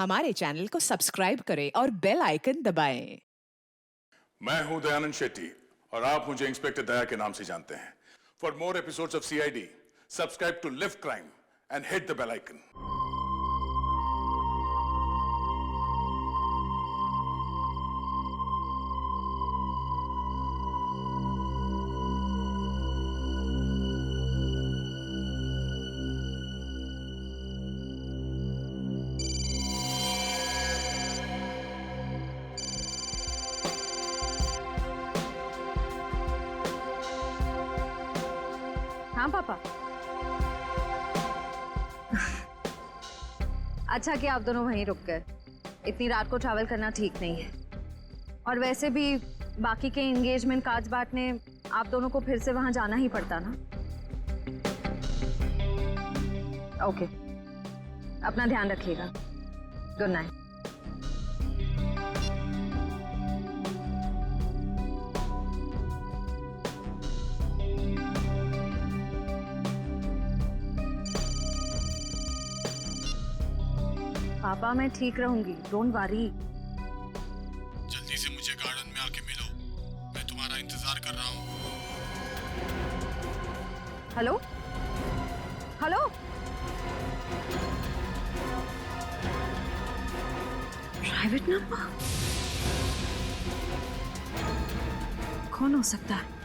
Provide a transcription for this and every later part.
हमारे चैनल को सब्सक्राइब करें और बेल आइकन दबाएं। मैं हूं दयानंद शेट्टी और आप मुझे इंस्पेक्टर दया के नाम से जानते हैं। For more episodes of CID, subscribe to live crime and hit the bell icon. हाँ पापा। अच्छा कि आप दोनों वहीं रुक गए। इतनी रात को ट्रैवल करना ठीक नहीं है। और वैसे भी बाकी के एंगेजमेंट कार्ड्स बांटने आप दोनों को फिर से वहां जाना ही पड़ता ना। ओके, अपना ध्यान रखिएगा। Good night. पापा मैं ठीक रहूंगी, डोंट वरी। जल्दी से मुझे गार्डन में आके मिलो, मैं तुम्हारा इंतजार कर रहा हूँ। हेलो हेलो, प्राइवेट नंबर कौन हो सकता है?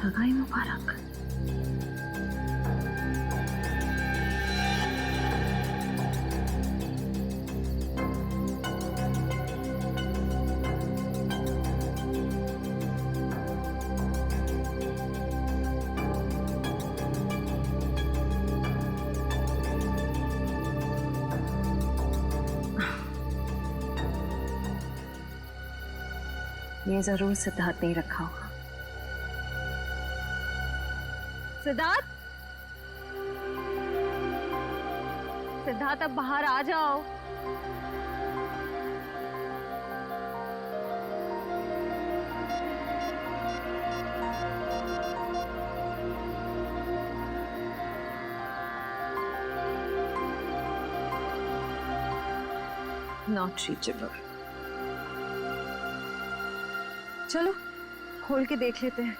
सगाई मुबारक। ये जरूर सिद्धार्थ नहीं रखा होगा। सिद्धार्थ, सिद्धार्थ अब बाहर आ जाओ। Not reachable. चलो खोल के देख लेते हैं।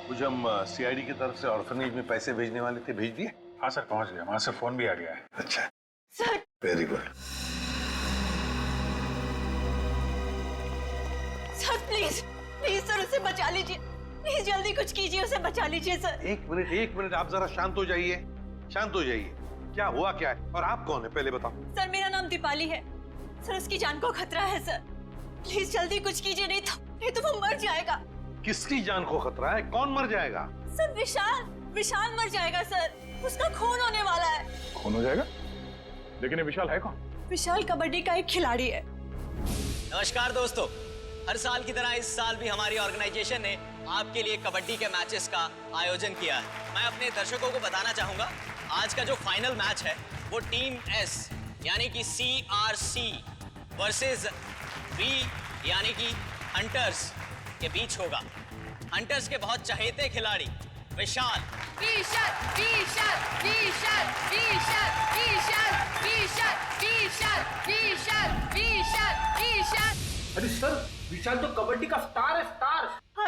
कुछ हम सीआईडी की तरफ से ऑर्फनेज में पैसे भेजने वाले थे, भेज दिए? हाँ सर, पहुंच गया। वहां से फोन भी आ गया है। अच्छा sir, very good. Sir please please sir उसे बचा लीजिए, प्लीज जल्दी कुछ कीजिए, उसे बचा लीजिए सर। एक मिनट, आप जरा शांत हो जाइए, शांत हो जाइए। क्या हुआ क्या है और आप कौन है पहले बताओ। सर मेरा नाम दीपाली है सर, उसकी जान को खतरा है सर, प्लीज जल्दी कुछ कीजिए, नहीं तो वो मर जाएगा। किसकी जान को खतरा है? कौन मर जाएगा? सर विशाल मर जाएगा सर, उसका खून होने वाला है। खून हो जाएगा? लेकिन ये विशाल है कौन? विशाल कबड्डी का एक खिलाड़ी है। नमस्कार दोस्तों, हर साल की तरह इस साल भी हमारी ऑर्गेनाइजेशन ने आपके लिए कबड्डी के मैचेस का आयोजन किया है। मैं अपने दर्शकों को बताना चाहूंगा, आज का जो फाइनल मैच है वो टीम एस यानी कि CRC वर्सेस V यानी कि हंटर्स के बीच होगा। हंटर्स के बहुत चहेते खिलाड़ी विशाल विशाल विशाल विशाल विशाल विशाल विशाल विशाल विशाल विशाल विशाल। अरे सर, विशाल तो कबड्डी का स्टार है, स्टार। हाँ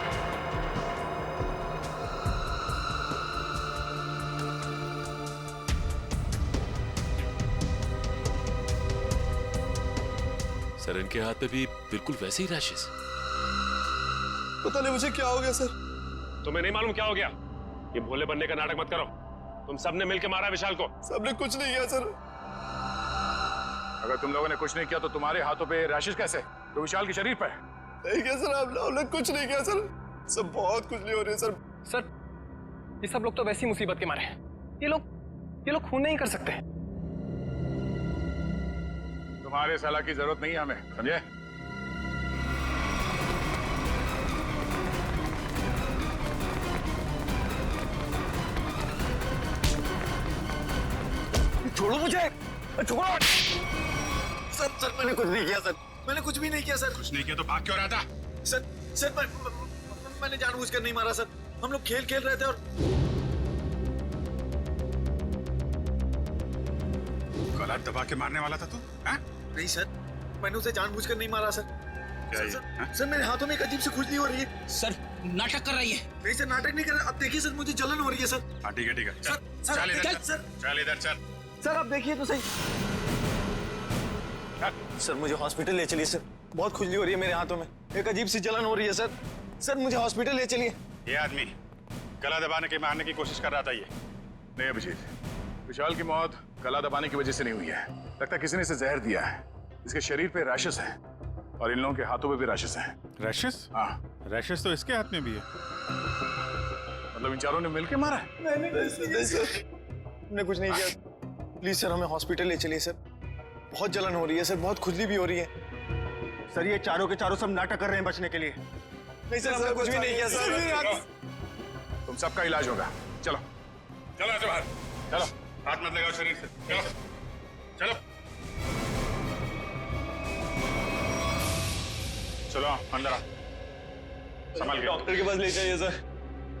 सर इनके हाथ पे भी बिल्कुल वैसे ही रैशेस। पता नहीं मुझे क्या हो गया सर। तुम्हें नहीं मालूम क्या हो गया? ये भोले बनने का नाटक मत करो। तुम सबने मिलकर मारा विशाल को। सबने कुछ नहीं किया सर। अगर तुम लोगों ने कुछ नहीं किया तो तुम्हारे हाथों पे रैशेस कैसे? तो विशाल के शरीर पे है। नहीं किया सर, आप लोगों ने कुछ नहीं किया सर। सब बहुत कुछ नहीं हो रही है सर। सर ये सब लोग तो वैसी मुसीबत के मारे हैं। ये लोग खून नहीं कर सकते। तुम्हारे सलाह की जरूरत नहीं है हमें, समझे? छोड़ो मुझे, छोड़ो। सर मैंने कुछ नहीं किया सर। मैंने कुछ भी नहीं किया सर। कुछ नहीं किया तो भाग क्यों रहा था? सर मैंने जानबूझकर नहीं मारा सर। हम लोग खेल रहे थे और गला दबा के मारने वाला था तू? नहीं सर, मैंने उसे जानबूझकर नहीं मारा सर। सर मेरे हाथों में एक अजीब सी खुजली हो रही है। सर नाटक कर रही है। नहीं सर, नाटक नहीं कर रहा। अब देखिए सर, मुझे जलन हो रही है सर। हाँ ठीक है चल इधर चल। सर आप देखिए तो सही। सर मुझे हॉस्पिटल ले चलिए सर। बहुत खुजली हो रही है मेरे हाथों में। एक अजीब सी जलन हो रही है सर। सर मुझे हॉस्पिटल ले चलिए। ये आदमी गला दबाने के मारने की कोशिश कर रहा था। ये नहीं अभिजीत, विशाल की मौत गला दबाने की वजह से नहीं हुई है। लगता है किसी ने इसे जहर दिया है। इसके शरीर पे रैशेस हैं और इन लोगों के हाथों पे भी रैशेस हैं। रैशेस? हाँ, रैशेस तो इसके हाथ में भी है। मतलब इन चारों ने मिलकर मारा है? नहीं सर, हमने कुछ नहीं किया। प्लीज सर हमें हॉस्पिटल ले चलिए सर। बहुत जलन हो रही है सर, बहुत खुजली भी हो रही है। सर ये चारों के चारों सब नाटक कर रहे हैं बचने के लिए। नहीं सर, हमने कुछ भी नहीं किया सर। तुम सबका इलाज होगा। चलो चलो ऐसे बाहर। चलो, हाथ मत लगाओ शरीर से। चलो चलो चलो अंदर आ। संभाल के डॉक्टर के पास ले जाइए सर।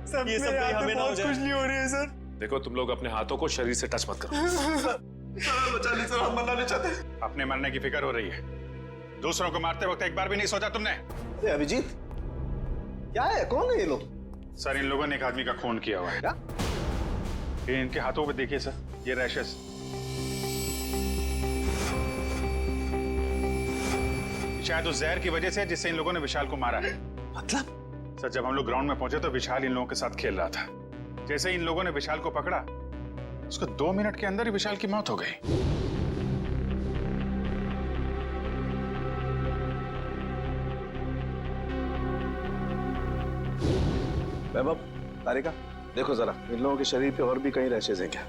सर ये सब कहीं हमें ना हो जाए। खुजली हो रही है सर। देखो तुम लोग अपने हाथों को शरीर से टच मत करो। सर बचा ली सर, हम मरना नहीं चाहते। अपने मरने की फिक्र हो रही है। दूसरों को मारते वक्त एक बार भी नहीं सोचा तुमने? अभिजीत क्या है? कौन है ये लोग? सर इन लोगों ने एक आदमी का खून किया हुआ है। ये इनके हाथों पे देखिए सर, ये रैशेस। शायद उस जहर की वजह से जिससे इन लोगों ने विशाल को मारा है। मतलब? सर जब हम लोग ग्राउंड में पहुंचे तो विशाल इन लोगों के साथ खेल रहा था। जैसे ही इन लोगों ने विशाल को पकड़ा, उसको 2 मिनट के अंदर ही विशाल की मौत हो गई। वैभव, तारिका, देखो जरा इन लोगों के शरीर पे और भी कहीं रैशेज हैं क्या?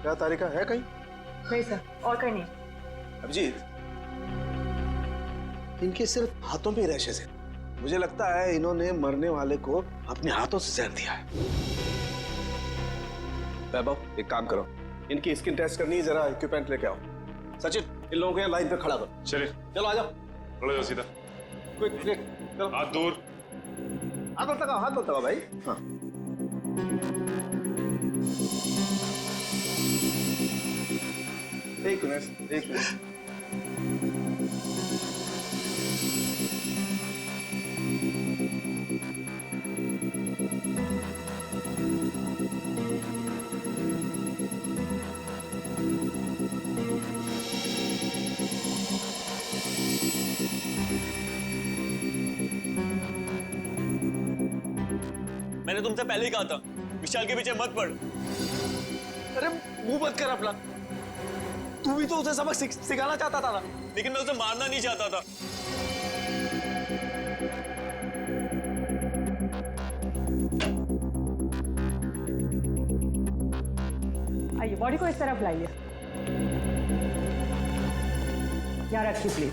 क्या तारिका है कहीं? नहीं सर, और कहीं नहीं। अभिजीत, इनके सिर्फ हाथों पे रैशेज हैं। मुझे लगता है इन्होंने मरने वाले को अपने हाथों से जहर दिया है। वैभव, एक काम करो, इनकी स्किन टेस्ट करनी है, जरा इक्विपमेंट लेके आओ। सचिन, इन लोगों को यहाँ लाइन पे खड़ा करो। चलिए चलो आ जाओ। खड़े हो सीधा। क्विक क्विक, चलो। हाथ दूर। हाथ मत लगाओ, हाथ मत लगाओ भाई। हाँ। एक मिनट। मैंने तुमसे पहले ही कहा था विशाल के पीछे मत पड़। अरे मुंह बंद कर अपना। तू भी तो उसे सबक सिखाना चाहता था ना। लेकिन मैं उसे मारना नहीं चाहता था। आइए, बॉडी को इस तरफ लाइए। यहाँ रखिए प्लीज।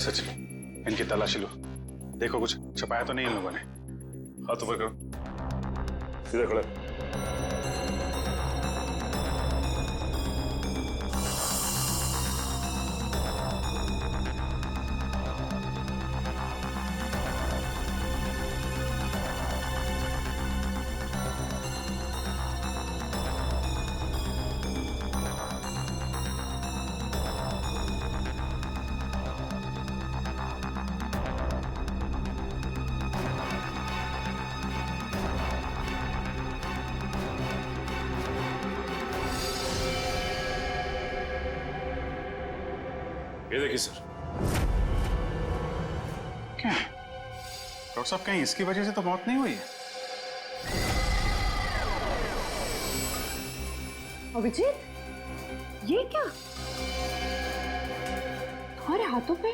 सचिन, इनकी तलाशी लो। देखो कुछ छपाया तो नहीं इन लोगों ने। हाथ ऊपर करो, सीधे खड़े। ये देखिए सर। क्या डॉक्टर साहब, कहीं इसकी वजह से तो मौत नहीं हुई है? अभिजीत, ये क्या तुम्हारे हाथों पे?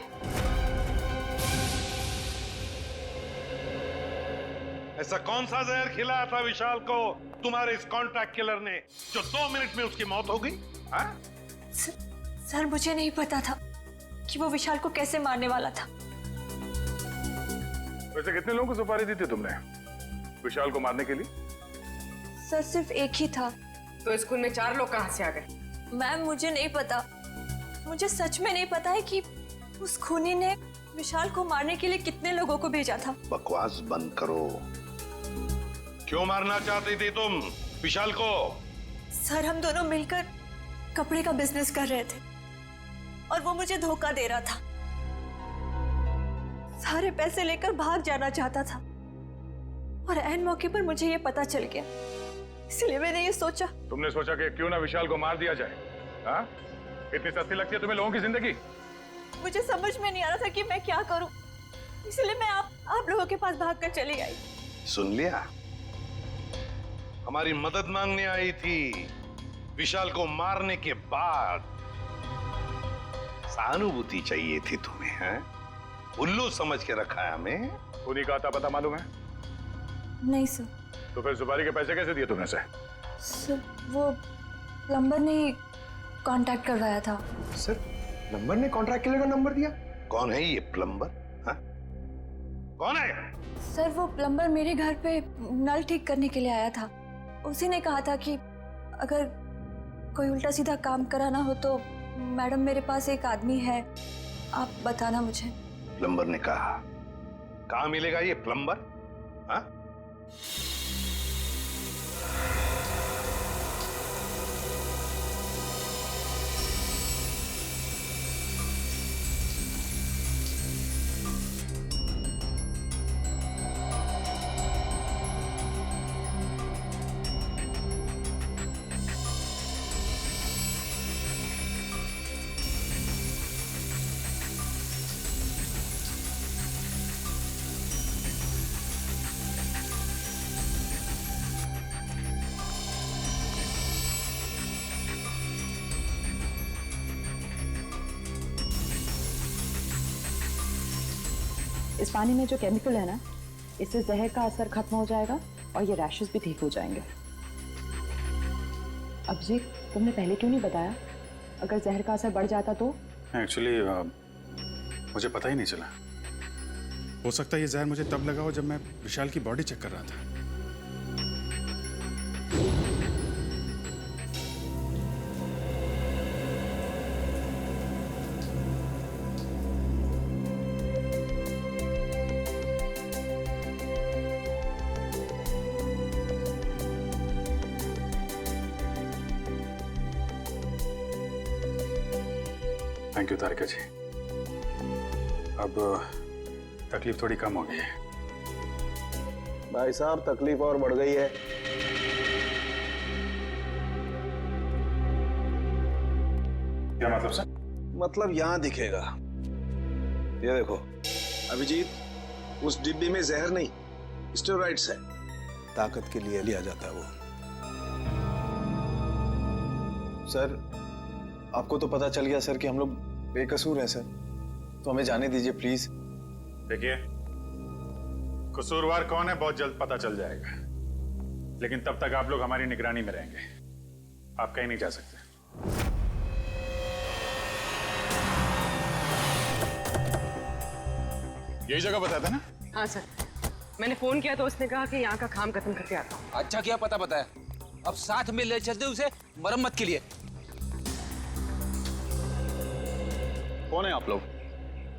ऐसा कौन सा जहर खिलाया था विशाल को तुम्हारे इस कॉन्ट्रैक्ट किलर ने जो 2 मिनट में उसकी मौत हो गई? सर मुझे नहीं पता था कि वो विशाल को कैसे मारने वाला था। वैसे कितने लोगों को सुपारी दी थी तुमने विशाल को मारने के लिए? सर सिर्फ एक ही था। तो स्कूल में 4 लोग कहाँ से आ गए? मैम मुझे नहीं पता, मुझे सच में नहीं पता है कि उस खूनी ने विशाल को मारने के लिए कितने लोगों को भेजा था। बकवास बंद करो। क्यों मारना चाहती थी तुम विशाल को? सर हम दोनों मिलकर कपड़े का बिजनेस कर रहे थे और वो मुझे धोखा दे रहा था। सारे पैसे लेकर भाग जाना चाहता था और ऐन मौके पर मुझे ये पता चल गया, इसलिए मैंने ये सोचा। तुमने सोचा कि क्यों ना विशाल को मार दिया जाए? हाँ? इतनी सस्ती लगती है तुम्हें लोगों की जिंदगी? मुझे समझ में नहीं आ रहा था कि मैं क्या करूं, इसलिए मैं आप लोगों के पास भागकर चली आई। सुन लिया, हमारी मदद मांगने आई थी विशाल को मारने के बाद। सहानुभूति चाहिए थी तुम्हें, हैं? उल्लू समझ के रखा है हमें। उन्हीं का आता पता मालूम है? नहीं सर। तो फिर सुपारी के पैसे कैसे दिए तुमने से? सर वो प्लम्बर ने कांटेक्ट करवाया था। सर प्लम्बर ने कॉन्ट्रैक्ट किलर का नंबर दिया? कौन है ये प्लम्बर? हाँ? कौन है? सर वो प्लम्बर मेरे घर पे नल ठीक करने के लिए आया था। उसी ने कहा था कि अगर कोई उल्टा सीधा काम कराना हो तो मैडम मेरे पास एक आदमी है, आप बताना मुझे। प्लम्बर ने कहा? कहाँ मिलेगा ये प्लम्बर? हाँ? इस पानी में जो केमिकल है ना, इससे जहर का असर खत्म हो जाएगा और ये रैशेस भी ठीक हो जाएंगे। अभिजीत, तुमने पहले क्यों नहीं बताया? अगर जहर का असर बढ़ जाता तो? एक्चुअली मुझे पता ही नहीं चला। हो सकता है ये जहर मुझे तब लगा हो जब मैं विशाल की बॉडी चेक कर रहा था। थैंक यू तारिका जी। अब तकलीफ थोड़ी कम हो गई है। भाई साहब तकलीफ और बढ़ गई है। क्या मतलब सर? मतलब यहाँ दिखेगा, ये देखो अभिजीत, उस डिब्बी में जहर नहीं स्टेरॉइड्स है, ताकत के लिए लिया जाता है वो। सर आपको तो पता चल गया सर कि हम लोग बेकसूर हैं सर, तो हमें जाने दीजिए प्लीज। देखिए, कसूरवार कौन है बहुत जल्द पता चल जाएगा, लेकिन तब तक आप लोग हमारी निगरानी में रहेंगे। आप कहीं नहीं जा सकते। यही जगह बताया था ना? हाँ सर, मैंने फोन किया तो उसने कहा कि यहाँ का काम खत्म करके आता हूँ। अच्छा किया पता बताया, अब साथ में ले चलते उसे मरम्मत के लिए। कौन है आप लोग?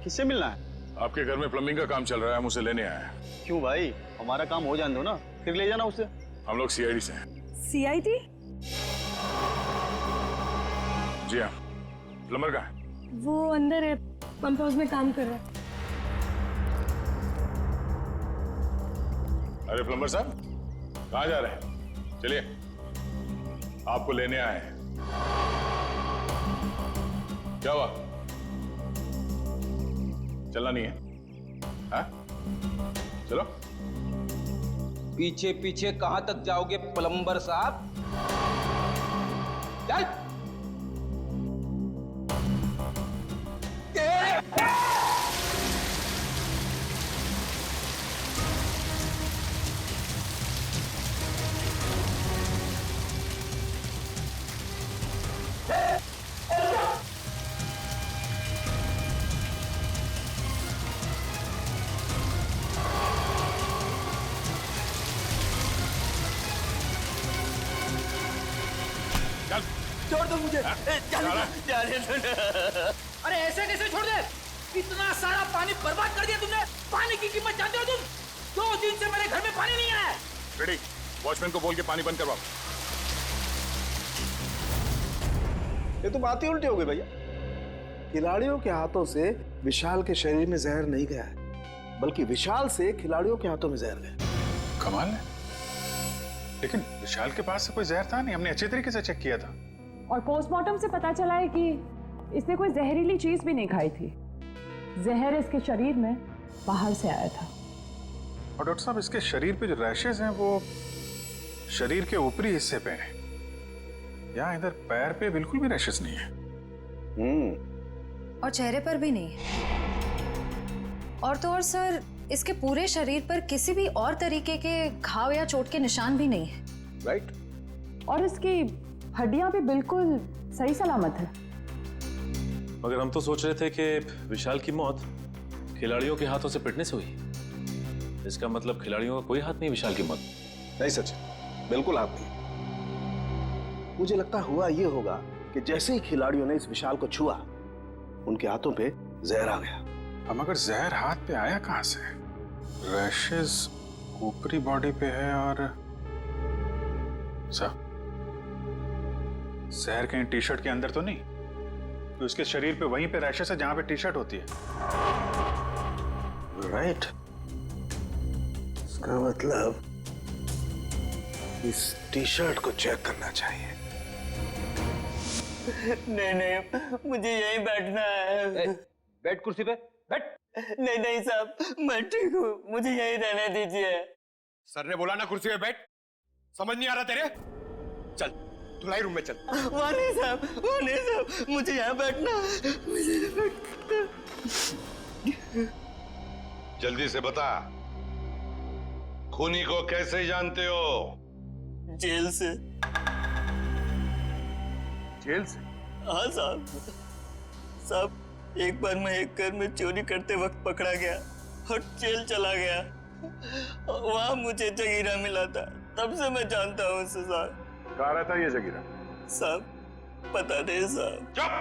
किससे मिलना है? आपके घर में प्लम्बिंग का काम चल रहा है, हम उसे लेने आए हैं। क्यों भाई, हमारा काम हो जाने दो ना, फिर ले जाना उसे। हम लोग सीआईडी से हैं। सीआईडी? जी हाँ। प्लम्बर कहाँ है? वो अंदर है, पंप हाउस में काम कर रहा है। अरे प्लम्बर साहब, कहाँ जा रहे हैं? चलिए, आपको लेने आए हैं। क्या हुआ? चलना नहीं है? हाँ? चलो। पीछे पीछे कहां तक जाओगे प्लम्बर साहब? चल। छोड़ दो मुझे। अरे ऐसे कैसे छोड़ दे? इतना सारा पानी बर्बाद कर दिया तुमने। पानी की कीमत जानते हो तुम? 2 दिन से मेरे घर में पानी नहीं आया। रेडी, वॉचमैन को बोल के पानी बंद करवाओ। ये तो बात ही उल्टी हो गई भैया। खिलाड़ियों के हाथों से विशाल के शरीर में जहर नहीं गया है, बल्कि विशाल से खिलाड़ियों के हाथों में जहर गया। कमाल है, लेकिन विशाल के पास से कोई जहर था नहीं। हमने अच्छे तरीके से चेक किया था। और पोस्टमार्टम से पता चला है कि इसने कोई जहरीली चीज भी नहीं खाई थी। जहर इसके शरीर में बाहर से आया था। और डॉक्टर साहब, इसके शरीर पे जो रैशेज हैं वो शरीर के ऊपरी हिस्से पे हैं। यहाँ इधर पैर पे बिल्कुल भी रैशेज नहीं है। और चेहरे पर भी नहीं। और तो और सर, इसके पूरे शरीर पर किसी भी और तरीके के घाव या चोट के निशान भी नहीं है। राइट। और इसकी हड्डियां भी बिल्कुल सही सलामत है। मगर हम तो सोच रहे थे कि विशाल की मौत खिलाड़ियों के हाथों से पिटने से हुई। इसका मतलब खिलाड़ियों का कोई हाथ नहीं विशाल की मौत। नहीं सचिन, बिल्कुल हाथ नहीं। मुझे लगता हुआ ये होगा कि जैसे ही खिलाड़ियों ने इस विशाल को छुआ, उनके हाथों पे जहर आ गया। हम अगर जहर हाथ पे आया कहां से? रैशेज ऊपरी बॉडी पे है और जहर कहीं टी शर्ट के अंदर तो नहीं? तो उसके शरीर पे वहीं पे रैशेज है जहां पे टी शर्ट होती है। राइट। इसका मतलब इस टी शर्ट को चेक करना चाहिए। नहीं, मुझे यहीं बैठना है। बैठ कुर्सी पे, बैठ। नहीं साहब, मैं ठीक हूँ, मुझे यहीं रहने दीजिए। सर ने बोला ना कुर्सी पे बैठ। समझ नहीं आ रहा तेरे? चल धुलाई रूम में चल। वहाँ नहीं साहब, मुझे यहाँ बैठना है। जल्दी से बता, खूनी को कैसे जानते हो? जेल से। जेल से? हाँ साहब, एक बार मैं एक घर में चोरी करते वक्त पकड़ा गया और जेल चला गया। वहाँ मुझे जगीरा मिला था, तब से मैं जानता हूँ उसे साहब। कहाँ रहता है ये जगीरा? साहब पता नहीं साहब। चुप!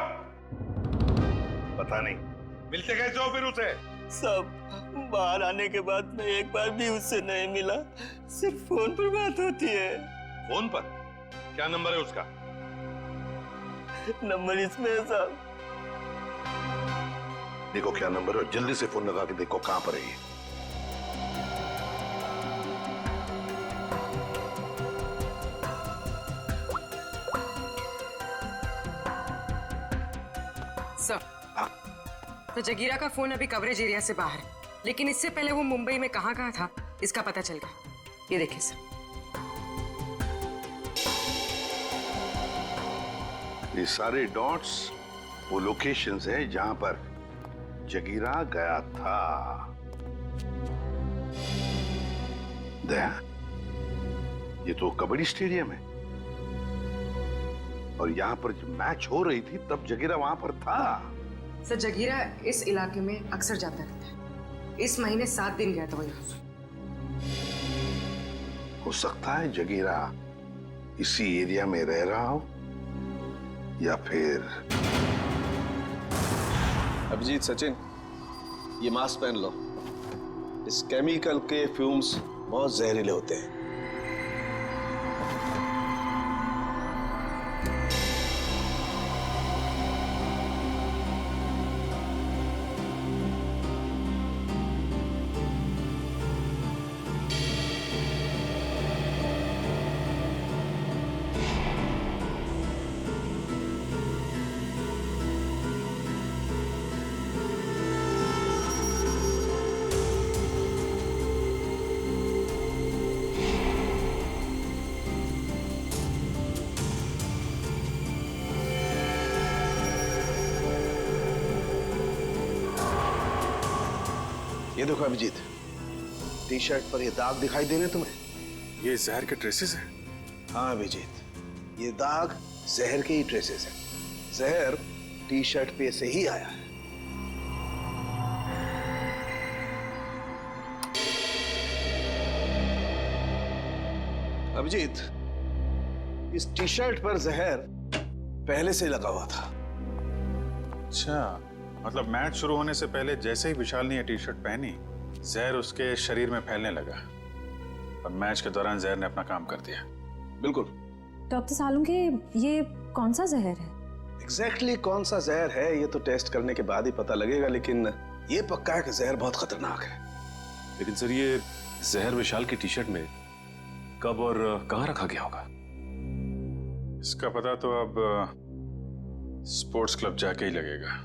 पता नहीं? मिलते कैसे हो फिर उसे? साहब बाहर आने के बाद मैं एक बार भी उससे नहीं मिला, सिर्फ फोन पर बात होती है। फोन पर? क्या नंबर है उसका? नंबर इसमें है साहब। देखो क्या नंबर है, जल्दी से फोन लगा के देखो कहां पर है ये। सर, तो जगीरा का फोन अभी कवरेज एरिया से बाहर है, लेकिन इससे पहले वो मुंबई में कहाँ था इसका पता चल गया। ये देखिए सर। ये सारे डॉट्स वो लोकेशंस हैं जहां पर जगीरा गया था। दया, ये तो कबड्डी स्टेडियम है और यहाँ पर जब मैच हो रही थी तब जगीरा वहां पर था। सर जगीरा इस इलाके में अक्सर जाता रहता है। इस महीने 7 दिन गया था वो यहाँ से। हो सकता है जगीरा इसी एरिया में रह रहा हो या फिर। अभिजीत, सचिन, ये मास्क पहन लो। इस केमिकल के फ्यूम्स बहुत जहरीले होते हैं। देखो अभिजीत, टी शर्ट पर ये दाग दिखाई दे रहे तुम्हें? ये जहर के ट्रेसेस हैं? हाँ अभिजीत, ये दाग जहर के ही ट्रेसेस हैं। जहर टी शर्ट पे से ही आया है। अभिजीत, इस टी शर्ट पर जहर पहले से लगा हुआ था। अच्छा, मतलब मैच शुरू होने से पहले जैसे ही विशाल ने ये टी शर्ट पहनी, जहर उसके शरीर में फैलने लगा और मैच के दौरान जहर ने अपना काम कर दिया। बिल्कुल। डॉक्टर सालुंके, ये कौन सा जहर है? एग्जैक्टली कौन सा जहर है ये तो टेस्ट करने के बाद ही पता लगेगा, लेकिन ये पक्का है कि जहर बहुत खतरनाक है। लेकिन सर, ये जहर विशाल की टी शर्ट में कब और कहां रखा गया होगा? इसका पता तो अब स्पोर्ट्स क्लब जाके ही लगेगा।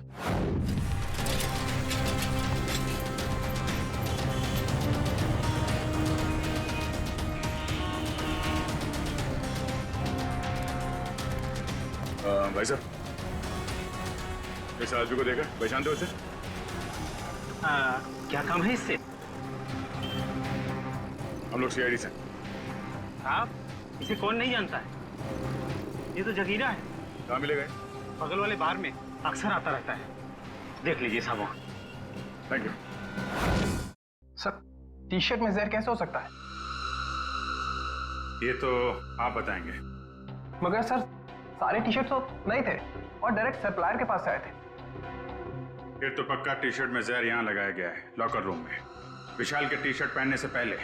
भाई साहब, इस आदमी को देखा, पहचानते हो उसे? क्या काम है इससे? हम लोग सीआईडी से। आप इसे कौन नहीं जानता है? ये तो जगीरा है। कहाँ मिलेगा? बगल वाले बार में अक्सर आता रहता है, देख लीजिए साहब। Thank you. Sir, T shirt में जहर कैसे हो सकता है? ये तो आप बताएंगे। मगर सर, सारे टी शर्ट तो नहीं थे और डायरेक्ट सप्लायर के पास से आए थे। फिर तो पक्का टी शर्ट में जहर यहाँ लगाया गया है, लॉकर रूम में, विशाल के टी शर्ट पहनने से पहले।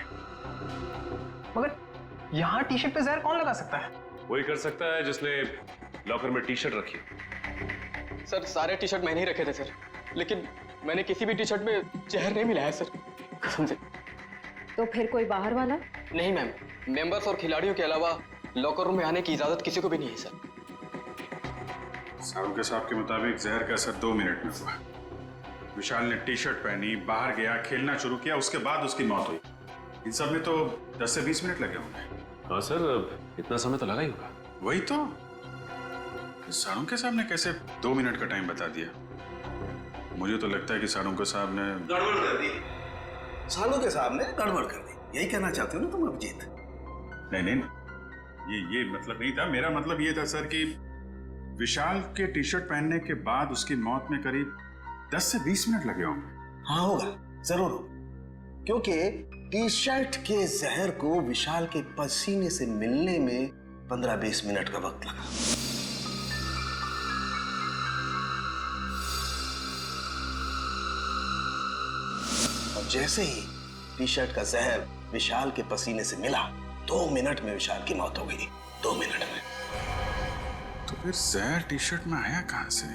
मगर यहाँ टी शर्ट पे जहर कौन लगा सकता है? वही कर सकता है जिसने लॉकर में टी शर्ट रखी। सर, सारे टी शर्ट मैंने ही रखे थे सर, लेकिन मैंने किसी भी टी शर्ट में जहर नहीं मिलाया सर, कसम से। तो फिर कोई बाहर वाला? नहीं मैम, मेंबर्स और खिलाड़ियों के अलावा लॉकर रूम में आने की इजाजत किसी को भी नहीं है सर। साहब के साहब के मुताबिक जहर का असर 2 मिनट में हुआ। विशाल ने टी शर्ट पहनी, बाहर गया, खेलना शुरू किया, उसके बाद उसकी मौत हुई। इन सब में तो 10 से 20 मिनट लगे होंगे। हाँ सर, इतना समय तो लगा ही होगा। वही तो, सारुंके साहब ने कैसे 2 मिनट का टाइम बता दिया? मुझे तो लगता है कि सारुंके साहब ने गड़बड़ कर दी। सारुंके साहब ने गड़बड़ कर दी, यही कहना चाहते हो ना तुम अभिजीत? नहीं, ये मतलब नहीं था। मेरा मतलब ये था सर कि विशाल के टी शर्ट पहनने के बाद उसकी मौत में करीब 10 से 20 मिनट लगे होंगे। हाँ होगा, जरूर होगा, क्योंकि टी शर्ट के जहर को विशाल के पसीने से मिलने में 15-20 मिनट का वक्त लगा। और जैसे ही टी शर्ट का जहर विशाल के पसीने से मिला, 2 मिनट में विशाल की मौत हो गई। 2 मिनट में। तो फिर जहर टी शर्ट में आया कहां से?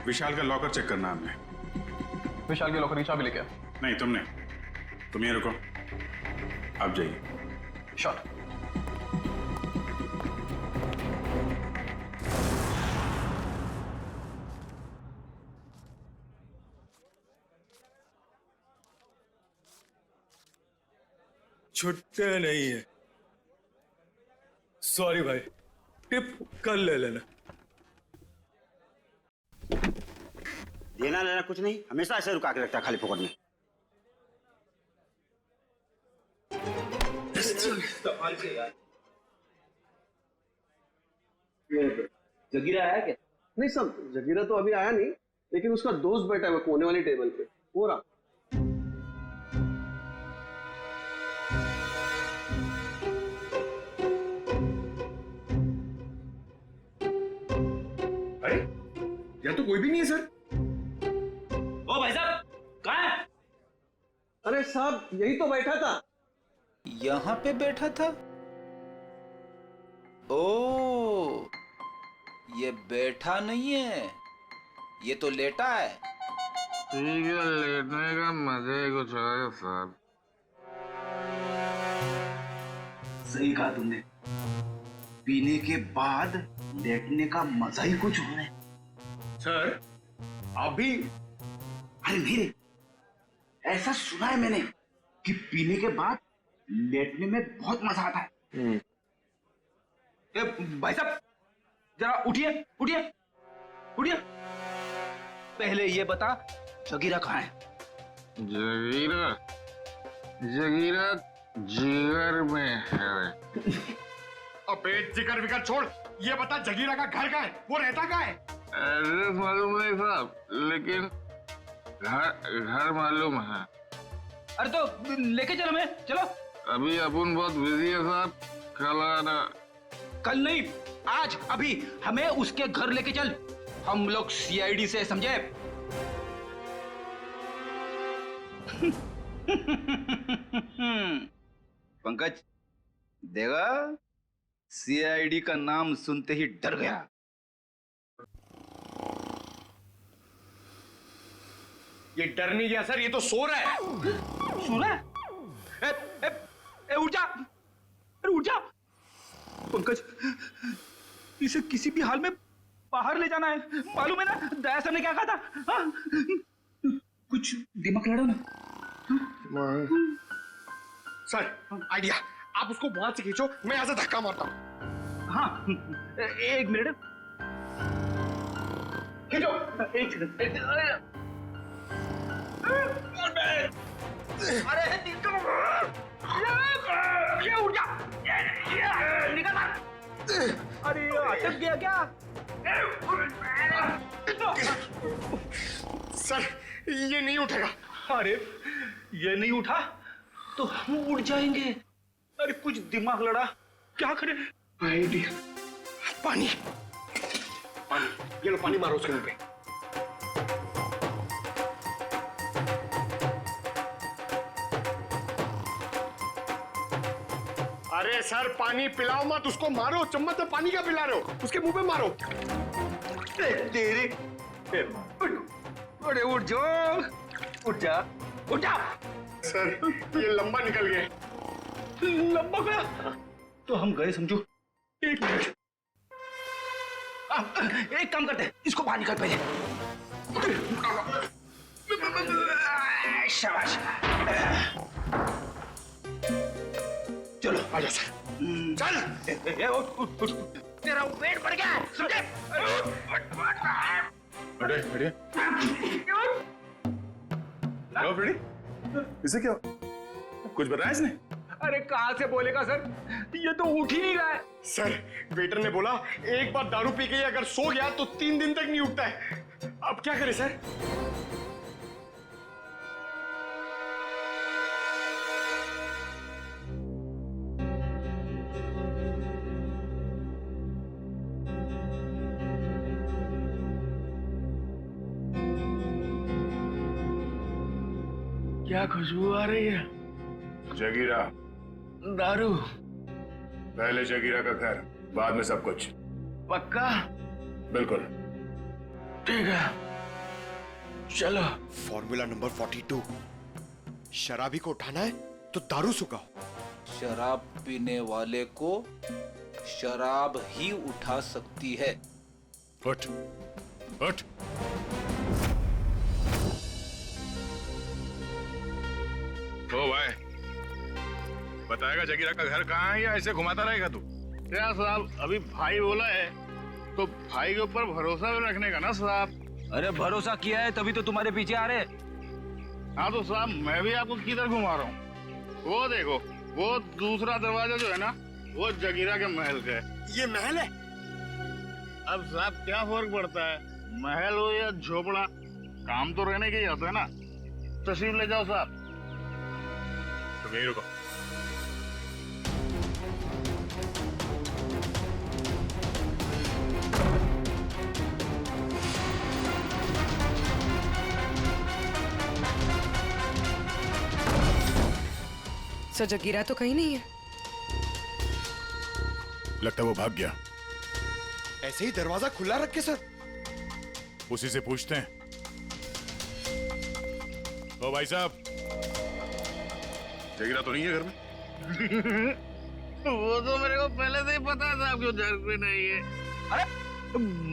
विशाल का लॉकर चेक करना हमने। विशाल के लॉकर की चाबी लेके? नहीं, तुमने। तुम ये रुको, आप जाइए। शॉट। छुट्टे नहीं है। सॉरी भाई, टिप कल ले लेना। देना लेना कुछ नहीं, हमेशा ऐसे रुका के रखता है खाली फोकट में। जगीरा आया क्या? नहीं सब, जगीरा तो अभी आया नहीं, लेकिन उसका दोस्त बैठा है कोने वाली टेबल पे, हो रहा। अरे यहाँ तो कोई भी नहीं है सर। ओ भाई साहब, कहाँ है? अरे साहब, यही तो बैठा था। यहाँ पे बैठा था? ओ, ये बैठा नहीं है, ये तो लेटा है। ठीक है, लेटने का मजा ही कुछ है साहब। सही कहा तुमने, पीने के बाद लेटने का मजा ही कुछ और है। सर, आप भी? अरे नहीं रे, ऐसा सुना है मैंने कि पीने के बाद लेटने में बहुत मजा आता है। भाई साहब, जरा उठिए उठिए उठिए। पहले ये बता जगीरा कहाँ है? जगीरा जगीरा जिगर में है। अबे जिगर विगर छोड़, ये बता जगीरा का घर कहाँ है, वो रहता कहाँ है? एड्रेस मालूम नहीं साहब, लेकिन घर मालूम है। अरे तो लेके चलो, मैं चलो। अभी अपन बहुत बिजी है साहब, कल आना। कल नहीं, आज, अभी हमें उसके घर लेके चल। हम लोग सीआईडी से, समझे? पंकज देगा, सीआईडी का नाम सुनते ही डर गया। ये डर नहीं गया सर, ये तो सो रहा है। सो रहा है? उठ जा, अरे उठ जा। पंकज, इसे किसी भी हाल में बाहर ले जाना है, मालूम है ना दया सर ने क्या कहा था? हाँ? कुछ दिमाग लड़ो ना। सर आइडिया, आप उसको वहां से खींचो, मैं यहां से धक्का मारता हूं। हाँ, एक मिनट, खींचो। एक सेकंड। अरे निकल, ये उठ जा, निकल। अरे अटक गया क्या? सर ये नहीं उठेगा। अरे ये नहीं उठा तो हम उठ जाएंगे। अरे कुछ दिमाग लड़ा, क्या करें? आइडिया, पानी पानी, ये लो पानी मारो उसके मुंह पे। अरे सर पानी पिलाओ मत उसको, मारो, चम्मच से पानी क्या पिला रहे हो, उसके मुंह पे मारो। तेरे अरे उठ जाओ, उठ जा, उठ जा। सर ये लंबा निकल गया। लंबा गया तो हम गए समझो। एक मिनट, एक काम करते हैं, इसको बाहर निकाल पहले। शाबाश, चलो आजा सर, चल। उठ, तेरा वेट बढ़ गया, समझे? बढ़िया इसे क्या कुछ बताया इसने? अरे कहाँ से बोलेगा सर, ये तो उठ ही नहीं रहा है। सर वेटर ने बोला एक बार दारू पी के अगर सो गया तो 3 दिन तक नहीं उठता है। अब क्या करें सर? क्या खुशबू आ रही है? जगीरा, दारू। पहले जगीरा का घर, बाद में सब कुछ। पक्का? बिल्कुल। ठीक है, चलो। फॉर्मूला नंबर 42, शराबी को उठाना है तो दारू सुखाओ। शराब पीने वाले को शराब ही उठा सकती है। उठ, उठ। ओ भाई, बताएगा जगीरा का घर कहाँ है या ऐसे घुमाता रहेगा तू? क्या साहब, अभी भाई बोला है तो भाई के ऊपर भरोसा भी रखने का ना साहब। अरे भरोसा किया है तभी तो तुम्हारे पीछे आ रहे। हाँ तो साहब मैं भी आपको किधर घुमा रहा हूँ। वो देखो, वो दूसरा दरवाजा जो है ना, वो जगीरा के महल का है। ये महल है? अब साहब क्या फर्क पड़ता है, महल हो या झोपड़ा, काम तो रहने के ही होता है ना। तशरीफ ले जाओ साहब। तुम यहीं रुको। सर जगीरा तो कहीं नहीं है। लगता है वो भाग गया। ऐसे ही दरवाजा खुला रखे सर। उसी से पूछते हैं। ओ भाई साहब, जगीरा तो नहीं है घर में? वो तो मेरे को पहले से ही पता था क्यों घर पे नहीं है। अरे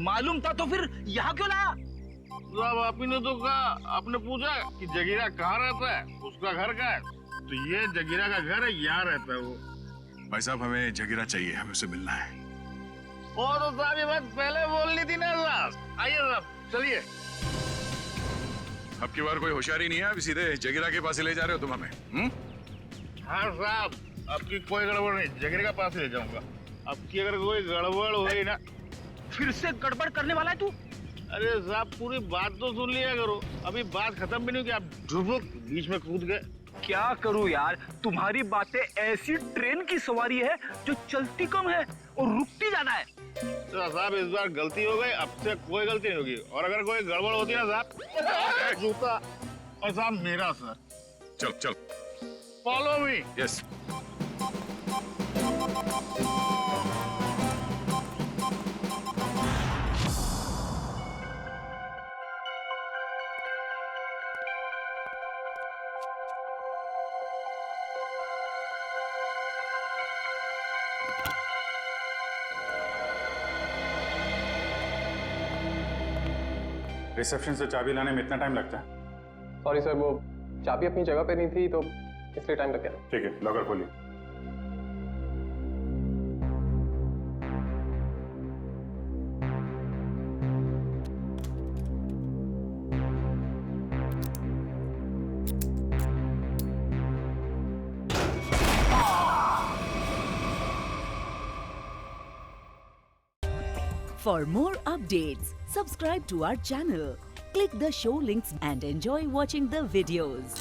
मालूम था तो फिर यहाँ क्यों लाया? साहब आप ही ने तो कहा, आपने पूछा कि जगीरा कहाँ रहता है, उसका घर कहाँ है, तो ये जगीरा का घर है, यहाँ रहता है वो। भाई साहब हमें जगीरा चाहिए, हमें उससे मिलना है। वो तो साहब ये बात पहले बोलनी थी ना साहब। आइए साहब, चलिए। अब की बार कोई होशियारी नहीं है, अभी सीधे जगीरा के पास ही ले जा रहे हो तुम हमें? हाँ साहब, अब की कोई गड़बड़ नहीं, जगीरा के पास ले जाऊंगा। अब की अगर कोई गड़बड़ हुई ना। फिर से गड़बड़ करने वाला है तू? अरे साहब पूरी बात तो सुन लिया करो, अभी बात खत्म भी नहीं हुई कि आप ढुबुक बीच में कूद गए। क्या करूं यार, तुम्हारी बातें ऐसी ट्रेन की सवारी है जो चलती कम है और रुकती ज्यादा है। तो साहब इस बार गलती हो गई, अब से कोई गलती नहीं होगी, और अगर कोई गड़बड़ होती है ना साहब, जूता और साहब मेरा सर। चल चल, फॉलो मी। यस। रिसेप्शन से चाबी लाने में इतना टाइम लगता है? सॉरी सर, वो चाबी अपनी जगह पे नहीं थी तो इसलिए टाइम लग गया। ठीक है, लॉकर खोलिए। For more updates, subscribe to our channel, click the show links and enjoy watching the videos.